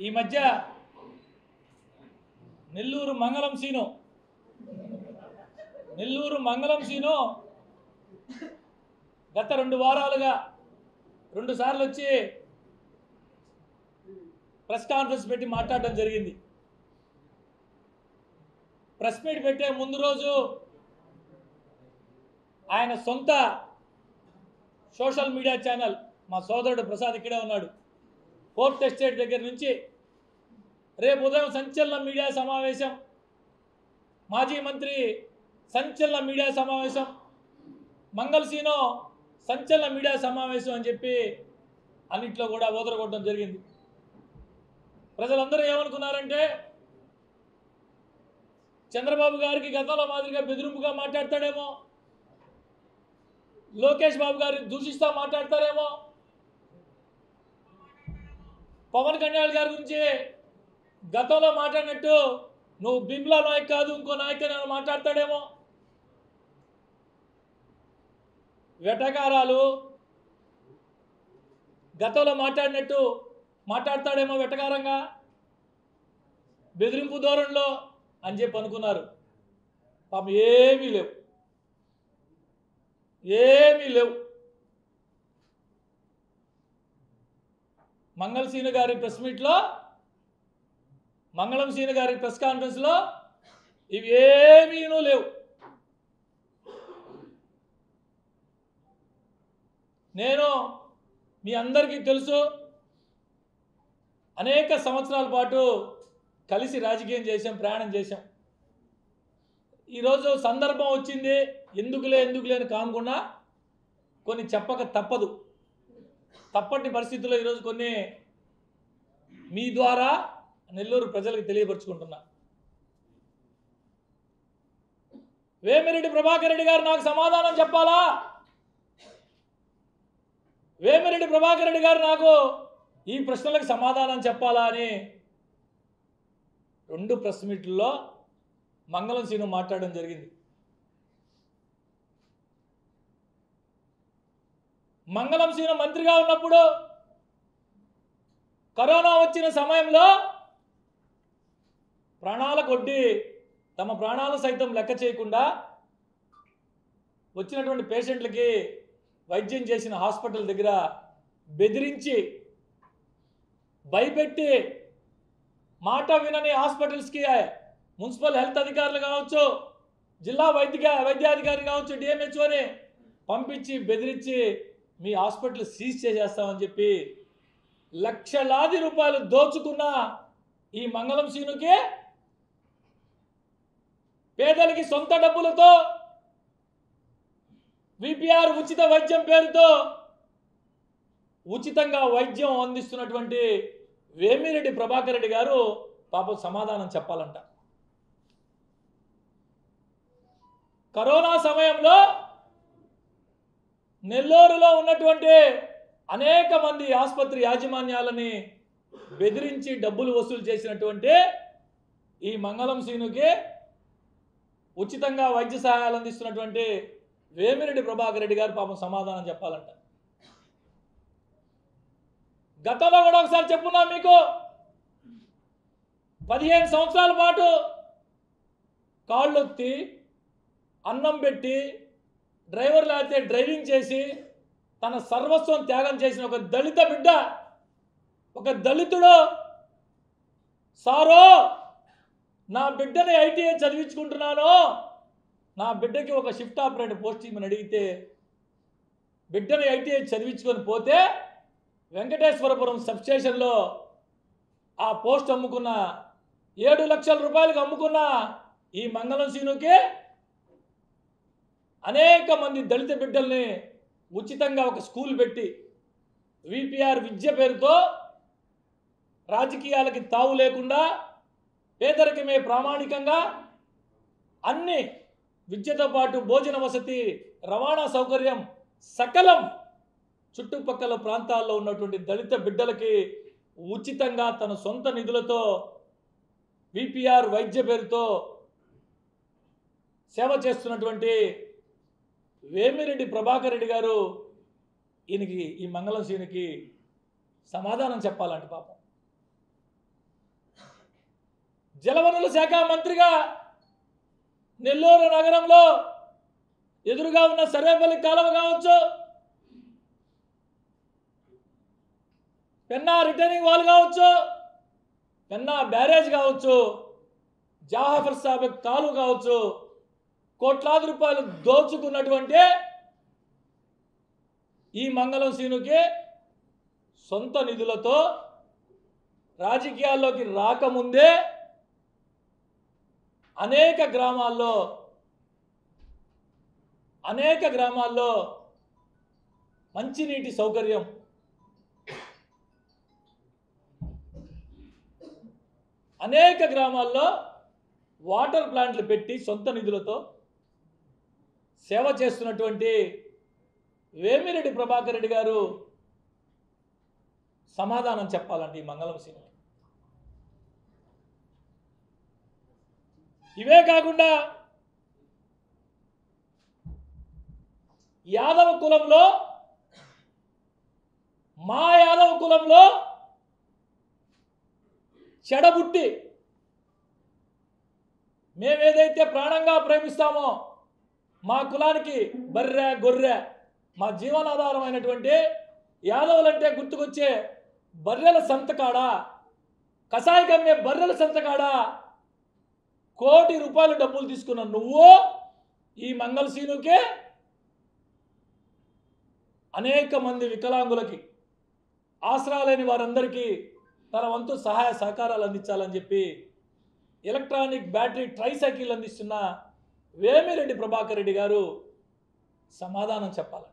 ఈ మధ్య నెల్లూరు మంగళం సీను గత 2 వారాలుగా 2 సార్లు వచ్చి ప్రెస్ కాన్ఫరెన్స్ పెట్టి మాట్లాడడం జరిగింది. ప్రెస్ మీట్ పెట్టే ముందు రోజు ఆయన సొంత సోషల్ మీడియా ఛానల్, మా సోదరుడు ప్రసాద్ ఇక్కడే ఉన్నాడు, 4th ఎస్టేట్ దగ్గర నుంచి రేపు ఉదయం సంచలన మీడియా సమావేశం, మాజీ మంత్రి సంచలన మీడియా సమావేశం, మంగళసీనో సంచలన మీడియా సమావేశం అని చెప్పి అన్నింటిలో కూడా ఓదరగొట్టడం జరిగింది. ప్రజలందరూ ఏమనుకున్నారంటే చంద్రబాబు గారికి గతంలో మాదిరిగా బెదిరింపుగా మాట్లాడతాడేమో, లోకేష్ బాబు గారిని దూషిస్తా మాట్లాడతారేమో, పవన్ కళ్యాణ్ గారి గురించి గతంలో మాట్లాడినట్టు నువ్వు బిమ్లా నాయక్ కాదు ఇంకో నాయక్ అని మాట్లాడతాడేమో, వెటకారాలు గతంలో మాట్లాడినట్టు మాట్లాడతాడేమో వెటకారంగా, బెదిరింపు ధోరణిలో అని చెప్పి అనుకున్నారు. పాపం ఏమీ లేవు. మంగళసీను గారి ప్రెస్ మీట్లో, మంగళం సీను గారి ప్రెస్ కాన్ఫరెన్స్లో ఇవి ఏమీనూ లేవు. నేను మీ అందరికీ తెలుసు, అనేక సంవత్సరాల పాటు కలిసి రాజకీయం చేసాం, ప్రయాణం చేసాం. ఈరోజు సందర్భం వచ్చింది, ఎందుకులే అని కాకుండా కొన్ని చెప్పక తప్పటి పరిస్థితుల్లో ఈరోజు కొన్ని మీ ద్వారా నెల్లూరు ప్రజలకు తెలియపరుచుకుంటున్నా. వేమిరెడ్డి ప్రభాకర్ రెడ్డి గారు నాకు సమాధానం చెప్పాలా, వేమిరెడ్డి ప్రభాకర్ రెడ్డి గారు నాకు ఈ ప్రశ్నలకు సమాధానం చెప్పాలా అని 2 ప్రెస్ మీట్లలో మంగళం సీను మాట్లాడడం జరిగింది. మంగళం సీను మంత్రిగా ఉన్నప్పుడు కరోనా వచ్చిన సమయంలో ప్రాణాల కొద్దీ తమ ప్రాణాలు సైతం లెక్క చేయకుండా వచ్చినటువంటి పేషెంట్లకి వైద్యం చేసిన హాస్పిటల్ దగ్గర బెదిరించి భయపెట్టి మాట వినని హాస్పిటల్స్కి మున్సిపల్ హెల్త్ అధికారులు కావచ్చు, జిల్లా వైద్యాధికారి కావచ్చు, డిఎంహెచ్ఓని పంపించి బెదిరించి మీ హాస్పిటల్ సీజ్ చేసేస్తామని చెప్పి లక్షలాది రూపాయలు దోచుకున్న ఈ మంగళం సీనుకి పేదలకి సొంత డబ్బులతో విపిఆర్ ఉచిత వైద్యం పేరుతో ఉచితంగా వైద్యం అందిస్తున్నటువంటి వేమిరెడ్డి ప్రభాకర్ రెడ్డి గారు పాపం సమాధానం చెప్పాలంట. కరోనా సమయంలో నెల్లూరులో ఉన్నటువంటి అనేక మంది ఆసుపత్రి యాజమాన్యాలని బెదిరించి డబ్బులు వసూలు చేసినటువంటి ఈ మంగళం సీనుకి ఉచితంగా వైద్య సహాయాలు అందిస్తున్నటువంటి వేమిరెడ్డి ప్రభాకర్ రెడ్డి గారు పాపం సమాధానం చెప్పాలంట. గతంలో కూడా ఒకసారి చెప్పున్నా మీకు, 15 సంవత్సరాల పాటు కాళ్ళొత్తి అన్నం పెట్టి డ్రైవర్లు అయితే డ్రైవింగ్ చేసి తన సర్వస్వం త్యాగం చేసిన ఒక దళిత బిడ్డ, ఒక దళితుడు, సారో నా బిడ్డని ఐటీఐ చదివించుకుంటున్నాను, నా బిడ్డకి ఒక షిఫ్ట్ ఆపరేటర్ పోస్ట్ ఇమ్మని అడిగితే బిడ్డని ఐటీఐ చదివించుకొని పోతే వెంకటేశ్వరపురం సబ్స్టేషన్లో ఆ పోస్ట్ అమ్ముకున్న 7 లక్షల రూపాయలకు అమ్ముకున్న ఈ మంగళం సీనుకి అనేక మంది దళిత బిడ్డల్ని ఉచితంగా ఒక స్కూల్ పెట్టి విపిఆర్ విద్య పేరుతో రాజకీయాలకి తావు లేకుండా పేదరికమే ప్రామాణికంగా అన్ని విద్యతో పాటు భోజన వసతి, రవాణా సౌకర్యం సకలం చుట్టుపక్కల ప్రాంతాల్లో ఉన్నటువంటి దళిత బిడ్డలకి ఉచితంగా తన సొంత నిధులతో విపిఆర్ వైద్య పేరుతో సేవ చేస్తున్నటువంటి వేమిరెడ్డి ప్రభాకర్ రెడ్డి గారు ఈయనకి, ఈ మంగళం సీనుకి సమాధానం చెప్పాలంట. పాపం జలవనరుల శాఖ మంత్రిగా నెల్లూరు నగరంలో ఎదురుగా ఉన్న సర్వేపల్లి కాలువ కావచ్చు, పెన్నా రిటర్నింగ్ వాల్ కావచ్చు, పెన్నా బ్యారేజ్ కావచ్చు, జాఫర్ సాబెక్ కాలువ కావచ్చు, కోట్లాది రూపాయలు దోచుకున్నటువంటి ఈ మంగళం సీనుకి సొంత నిధులతో రాజకీయాల్లోకి రాకముందే అనేక గ్రామాల్లో మంచినీటి సౌకర్యం, అనేక గ్రామాల్లో వాటర్ ప్లాంట్లు పెట్టి సొంత నిధులతో సేవ చేస్తున్నటువంటి వేమిరెడ్డి ప్రభాకర్ రెడ్డి గారు సమాధానం చెప్పాలండి ఈ మంగళం సీను. ఇవే కాకుండా యాదవ కులంలో, మా యాదవ కులంలో చెడబుట్టి మేమేదైతే ప్రాణంగా ప్రేమిస్తామో మా కులానికి బర్రె గొర్రె మా జీవనాధారమైనటువంటి యాదవులంటే గుర్తుకొచ్చే బర్రెల సంతకాడ, కసాయి కమ్మే బర్రెల సంతకాడ ₹1 కోటి డబ్బులు తీసుకున్న నువ్వు ఈ మంగళ సీనుకే అనేక మంది వికలాంగులకి, ఆసరా లేని వారందరికీ తన వంతు సహాయ సహకారాలు అందించాలని చెప్పి ఎలక్ట్రానిక్ బ్యాటరీ ట్రైసైకిల్ అందిస్తున్న వేమిరెడ్డి ప్రభాకర్ రెడ్డి గారు సమాధానం చెప్పాలి.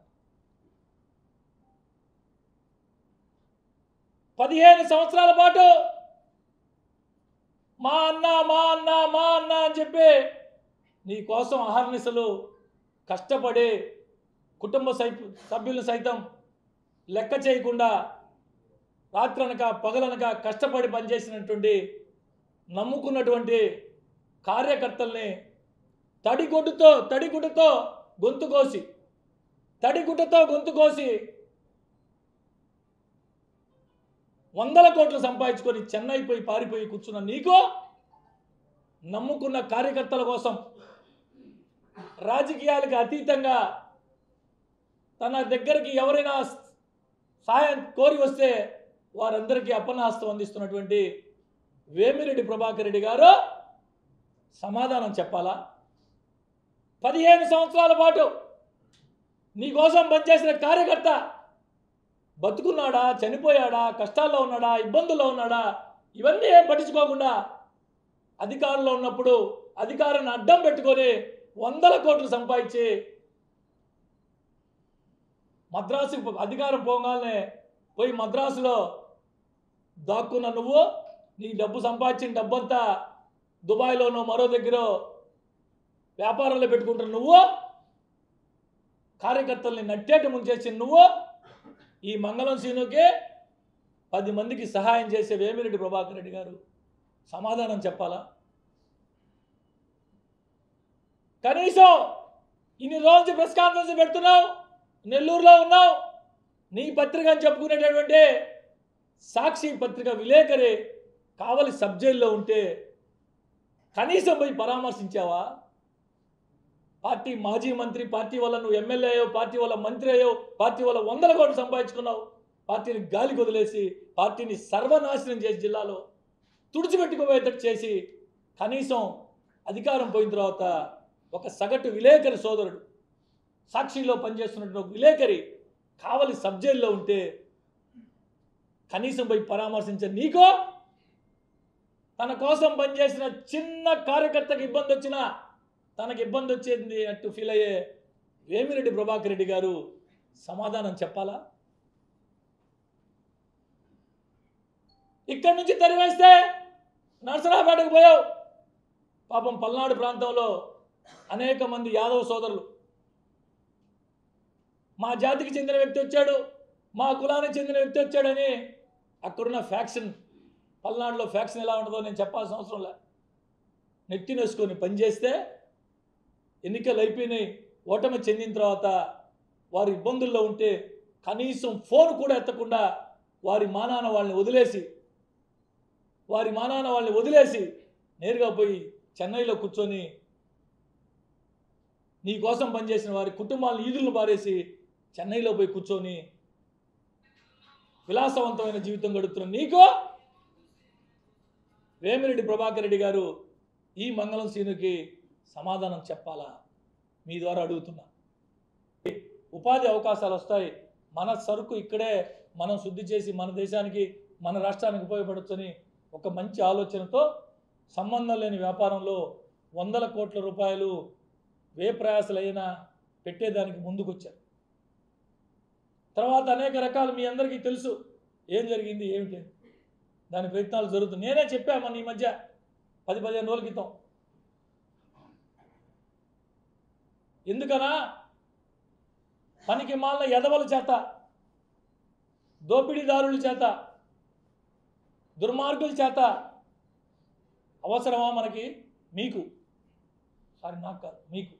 15 సంవత్సరాల పాటు మా అన్న అని చెప్పి నీ కోసం అహర్నిశలు కష్టపడి కుటుంబ సభ్యులను సైతం లెక్క చేయకుండా రాత్రనక పగలనక కష్టపడి పనిచేసినటువంటి నమ్ముకున్నటువంటి కార్యకర్తల్ని తడిగుడ్డతో గొంతు కోసి 100 కోట్లు సంపాదించుకొని చెన్నై పోయి పారిపోయి కూర్చున్న నీకు నమ్ముకున్న కార్యకర్తల కోసం రాజకీయాలకు అతీతంగా తన దగ్గరికి ఎవరైనా సహాయం కోరి వస్తే వారందరికీ అపన్నహస్తం అందిస్తున్నటువంటి వేమిరెడ్డి ప్రభాకర్ రెడ్డి గారు సమాధానం చెప్పాలా? 15 సంవత్సరాల పాటు నీ కోసం పనిచేసిన కార్యకర్త బతుకున్నాడా, చనిపోయాడా, కష్టాల్లో ఉన్నాడా, ఇబ్బందుల్లో ఉన్నాడా, ఇవన్నీ ఏం పట్టించుకోకుండా అధికారంలో ఉన్నప్పుడు అధికారాన్ని అడ్డం పెట్టుకొని 100 కోట్లు సంపాదించి మద్రాసు అధికారం పోగానే పోయి మద్రాసులో దాక్కున్న నువ్వు నీ డబ్బు సంపాదించిన డబ్బంతా దుబాయ్లోనో మరో దగ్గర వ్యాపారంలో పెట్టుకుంటున్న నువ్వు, కార్యకర్తల్ని నట్టేట ముంచేసిన నువ్వు ఈ మంగళం సీనుకి 10 మందికి సహాయం చేసే వేమిరెడ్డి ప్రభాకర్ రెడ్డి గారు సమాధానం చెప్పాలా? కనీసం ఇన్ని రోజు ప్రెస్ కాన్ఫరెన్స్ పెడుతున్నావు, నెల్లూరులో ఉన్నావు, నీ పత్రిక అని చెప్పుకునేటటువంటి సాక్షి పత్రిక విలేకరి కావలి సబ్ జైల్లో ఉంటే కనీసం పోయి పరామర్శించావా? పార్టీ మాజీ మంత్రి, పార్టీ వల్ల నువ్వు ఎమ్మెల్యే అయ్యో, పార్టీ వల్ల మంత్రి అయ్యో, పార్టీ వల్ల 100 కోట్లు సంపాదించుకున్నావు, పార్టీని గాలికి వదిలేసి పార్టీని సర్వనాశనం చేసి జిల్లాలో తుడిచిపెట్టుకోబోయేటట్టు చేసి కనీసం అధికారం పోయిన తర్వాత ఒక సగటు విలేకరి సోదరుడు, సాక్షిలో పనిచేస్తున్నటువంటి ఒక విలేకరి కావలి సబ్ జైల్లో ఉంటే కనీసం పోయి పరామర్శించే నీకో, తన కోసం పనిచేసిన చిన్న కార్యకర్తకి ఇబ్బంది వచ్చినా తనకి ఇబ్బంది వచ్చేది అట్టు ఫీల్ అయ్యే వేమిరెడ్డి ప్రభాకర్ రెడ్డి గారు సమాధానం చెప్పాలా? ఇక్కడి నుంచి తరివేస్తే నరసరావుపేటకు పోయావు. పాపం పల్నాడు ప్రాంతంలో అనేక మంది యాదవ సోదరులు, మా జాతికి చెందిన వ్యక్తి వచ్చాడు, మా కులానికి చెందిన వ్యక్తి వచ్చాడని అక్కడున్న ఫ్యాక్షన్, పల్నాడులో ఫ్యాక్షన్ ఎలా ఉంటుందో నేను చెప్పాల్సిన అవసరం లే, నెత్తినేసుకొని పనిచేస్తే ఎన్నికలు అయిపోయినాయి, ఓటమి చెందిన తర్వాత వారు ఇబ్బందుల్లో ఉంటే కనీసం ఫోన్ కూడా ఎత్తకుండా వారి మానాన వాళ్ళని వదిలేసి నేరుగా పోయి చెన్నైలో కూర్చొని నీ కోసం పనిచేసిన వారి కుటుంబాలను ఈదులను బారేసి చెన్నైలో పోయి కూర్చొని విలాసవంతమైన జీవితం గడుపుతున్న నీకు వేమిరెడ్డి ప్రభాకర్ రెడ్డి గారు ఈ మంగళం సీనుకి సమాధానం చెప్పాలా? మీ ద్వారా అడుగుతున్నా. ఉపాధి అవకాశాలు వస్తాయి, మన సరుకు ఇక్కడే మనం శుద్ధి చేసి మన దేశానికి మన రాష్ట్రానికి ఉపయోగపడొచ్చని ఒక మంచి ఆలోచనతో సంబంధం లేని వ్యాపారంలో వందల కోట్ల రూపాయలు వ్యయప్రయాసలైనా పెట్టేదానికి ముందుకొచ్చారు. తర్వాత అనేక రకాలు మీ అందరికీ తెలుసు ఏం జరిగింది ఏమిటి, దాని ప్రయత్నాలు జరుగుతుంది. నేనే చెప్పామని ఈ మధ్య 10-15 రోజుల క్రితం. ఎందుకనా పనికి మాలిన ఎదవల చేత, దోపిడీదారుల చేత, దుర్మార్గుల చేత అవసరమా మనకి? మీకు సారీ నాకు కాదు మీకు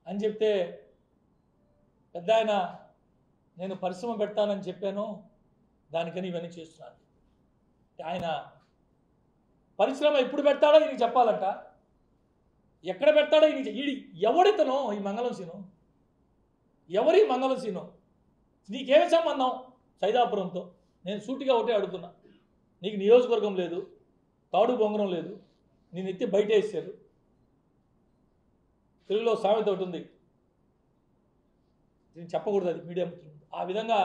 అని చెప్తే పెద్ద ఆయన నేను పరిశ్రమ పెడతానని చెప్పాను, దానికని ఇవన్నీ చేస్తున్నాను. ఆయన పరిశ్రమ ఎప్పుడు పెడతాడో ఈయనకి చెప్పాలంట, ఎక్కడ పెడతాడో ఈయన. ఎవడితనో ఈ మంగళం సీను, ఎవరి మంగళం సీను? నీకేమి సంబంధం సైదాపురంతో? నేను సూటిగా ఒకటే అడుగుతున్నా. నీకు నియోజకవర్గం లేదు, తాడు బొంగరం లేదు, నేను ఎత్తి బయట వేసారు. తెలుగులో సామెత ఒకటి ఉంది, నేను చెప్పకూడదు, అది మీడియా ఆ విధంగా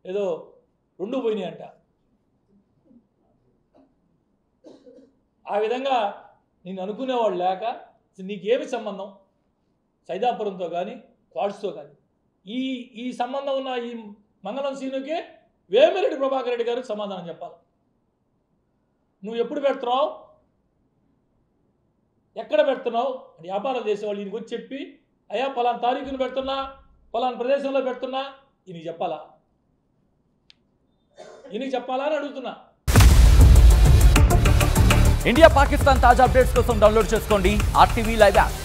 ఏదో రెండు పోయినాయి అంట. ఆ విధంగా నేను అనుకునేవాళ్ళు లేక నీకేమి సంబంధం సైదాపురంతో కానీ క్వాడ్స్తో కానీ? ఈ సంబంధం ఉన్న ఈ మంగళం సీనుకి వేమిరెడ్డి ప్రభాకర్ రెడ్డి గారికి సమాధానం చెప్పాలి. నువ్వు ఎప్పుడు పెడుతున్నావు, ఎక్కడ పెడుతున్నావు అని వ్యాపారం చేసేవాళ్ళు ఈయనకి వచ్చి చెప్పి, అయ్యా పలానా తారీఖును పెడుతున్నా, పలానా ప్రదేశంలో పెడుతున్నా, ఈయనకి చెప్పాలా? ఈయనకి చెప్పాలా అని అడుగుతున్నా. ఇండియా పాకిస్తాన్ తాజా అప్డేట్స్ కోసం డౌన్లోడ్ చేసుకోండి RTV లైవ్ యాప్.